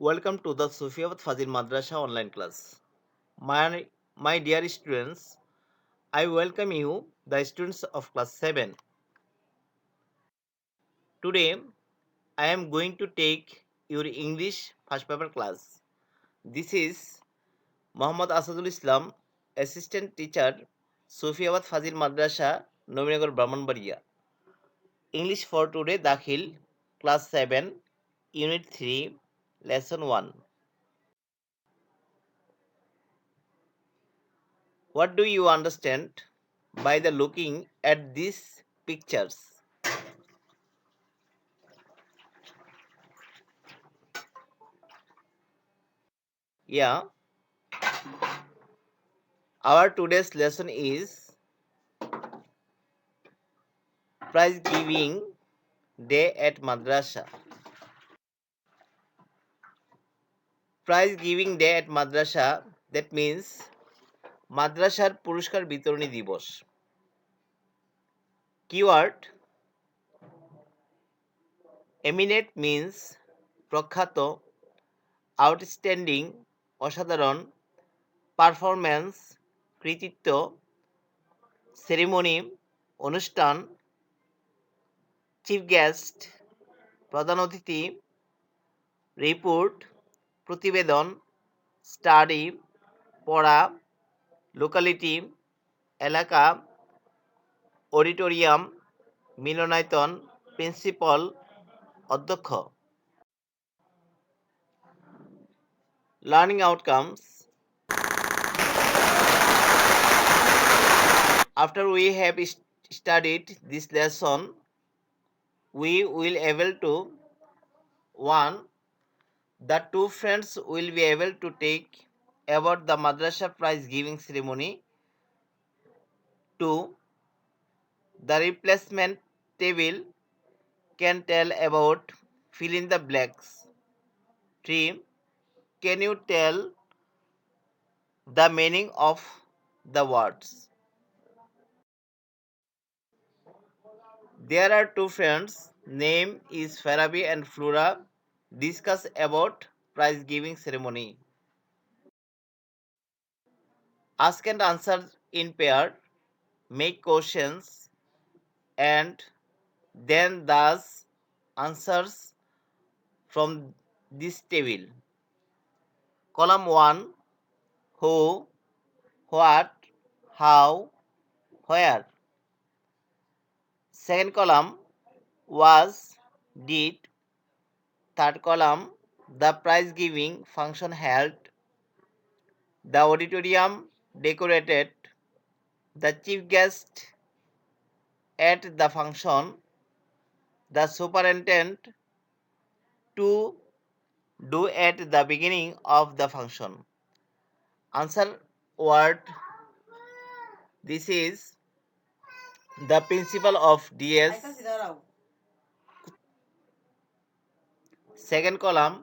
Welcome to the Sufiabat Fazil Madrasa online class. My dear students, I welcome you, the students of class 7. Today, I am going to take your English first paper class. This is Muhammad Asadul Islam, Assistant Teacher, Sufiabat Fazil Madrasa, Novinagar Brahmanbaria. English for today, Dakhil, class 7, Unit 3, Lesson 1. What do you understand by the looking at these pictures? Yeah, our today's lesson is prize giving day at madrasa. Prize giving day at madrasa, that means মাদ্রাসার পুরস্কার বিতরণী দিবস। Keyword eminent means প্রখ্যাত, outstanding অসাধারণ, performance কৃতিত্ব, ceremony অনুষ্ঠান, chief guest প্রধান অতিথি, রিপোর্ট প্রতিবেদন, স্টাডি পড়া, লোকালিটি এলাকা, অডিটোরিয়াম মিলনায়তন, প্রিন্সিপাল অধ্যক্ষ। Learning outcomes after we have studied this lesson we will able to 1. The two friends will be able to take about the madrasa prize giving ceremony. 2. The replacement table can tell about fill in the blanks. 3. Can you tell the meaning of the words? There are two friends, name is Farabi and Flora, discuss about prize giving ceremony. Ask and answer in pair, make questions and then thus answers from this table. Column 1, who, what, how, where. Second column, was, did. Third column, the prize giving function held, the auditorium decorated, the chief guest at the function, the superintendent to do at the beginning of the function. Answer word. This is the principle of DS. Second column,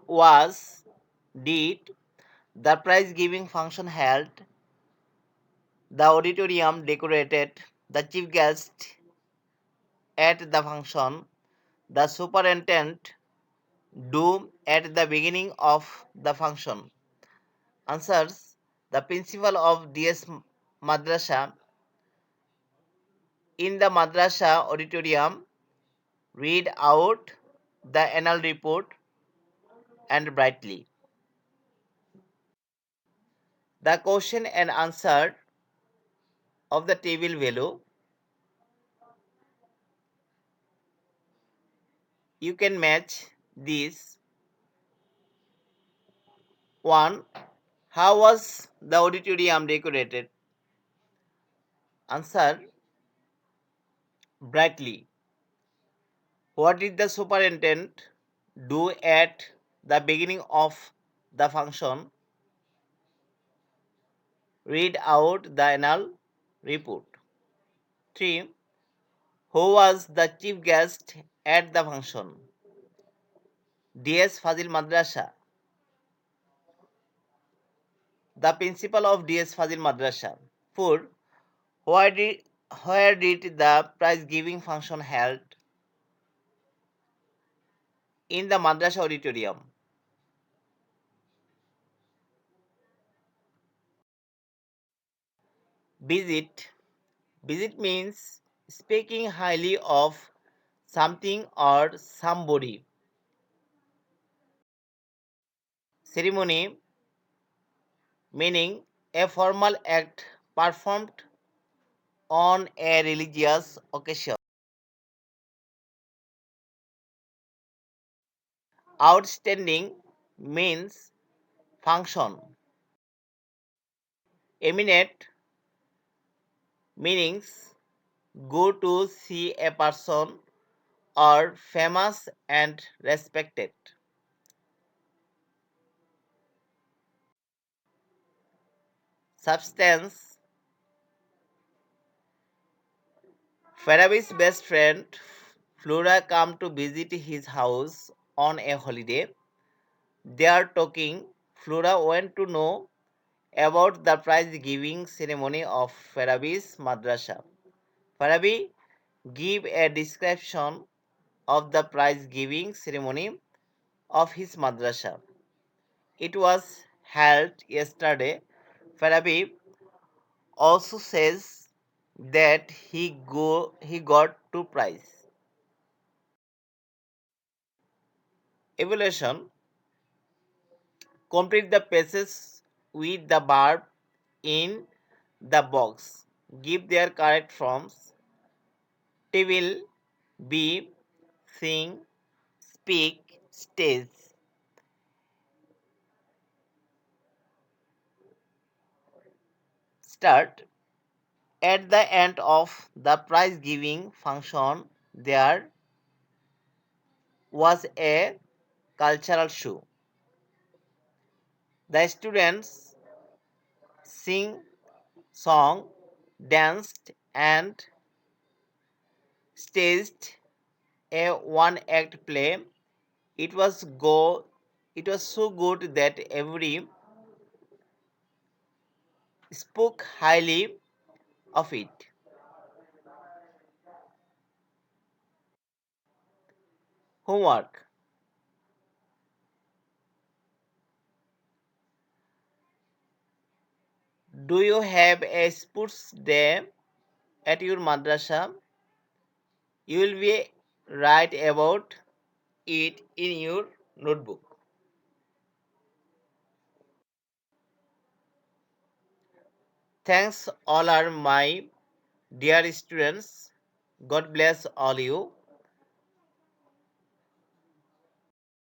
was, did, the prize giving function held, the auditorium decorated, the chief guest at the function, the superintendent do at the beginning of the function. Answers. The principal of DS Madrasa. In the Madrasa auditorium, read out the annual report and brightly. The question and answer of the table below. You can match this. 1. How was the auditorium decorated? Answer. Brightly. What did the superintendent do at the beginning of the function? Read out the annual report. 3. Who was the chief guest at the function? DS Fazil Madrasa. The principal of DS Fazil Madrasa. 4. Where did the prize giving function held? In the Madrasa auditorium. Visit. Visit means speaking highly of something or somebody. Ceremony meaning a formal act performed on a religious occasion. Outstanding means function. Eminent meanings go to see a person or famous and respected. Substance. Farabi's best friend Flora come to visit his house on a holiday. They are talking. Flora went to know about the prize giving ceremony of Farabi's madrasa. Farabi give a description of the prize giving ceremony of his madrasa. It was held yesterday. Farabi also says that he got two prize. Evaluation. Complete the pages with the verb in the box. Give their correct forms. Table, be, sing, speak, stage. Start. At the end of the prize giving function, there was a cultural show. The students sing song, danced and staged a one act play. It was go it was so good that every spoke highly of it. Homework. Do you have a sports day at your madrasa? You will be write about it in your notebook. Thanks all are my dear students. God bless all you.